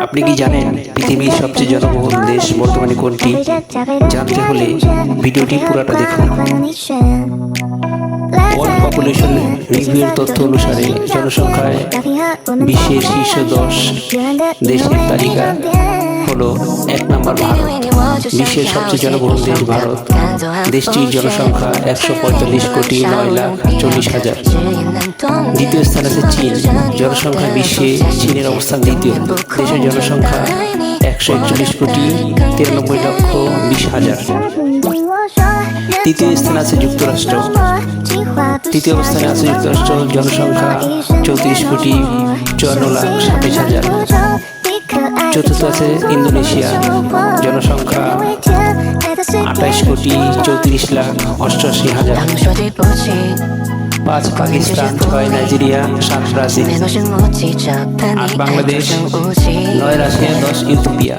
আপনি কি জানেন পৃথিবীর সবচেয়ে জনবহুল দেশ বর্তমানে কোনটি? জানতে হলে ভিডিওটি পুরোটা দেখুন। ওয়ার্ল্ড পপুলেশন রিভিউর তথ্য অনুসারে জনসংখ্যায় বিশ্বের শীর্ষ 10 দেশের তালিকা হলো 1 নম্বর ভারত। বিশ্বের সবচেয়ে জনবহুল দেশ ভারত। দেশটির জনসংখ্যা 145,9,40,000। দ্বিতীয় স্থান আছে চীন। জনসংখ্যা বিশ্বে চীনের অবস্থান দ্বিতীয়। দেশের জনসংখ্যা 141,93,20,000। তৃতীয় স্থানে আছে যুক্তরাষ্ট্র। তৃতীয় অবস্থানে আছে যুক্তরাষ্ট্র, জনসংখ্যা 34,54,27,000। চতুর্থ আছে ইন্দোনেশিয়া, জনসংখ্যা 28,34,88,000। 5 Pakistan, 6 Nigeria, 7 Brazil, 8 Bangladesh, 9 Russia, 10 Ethiopia.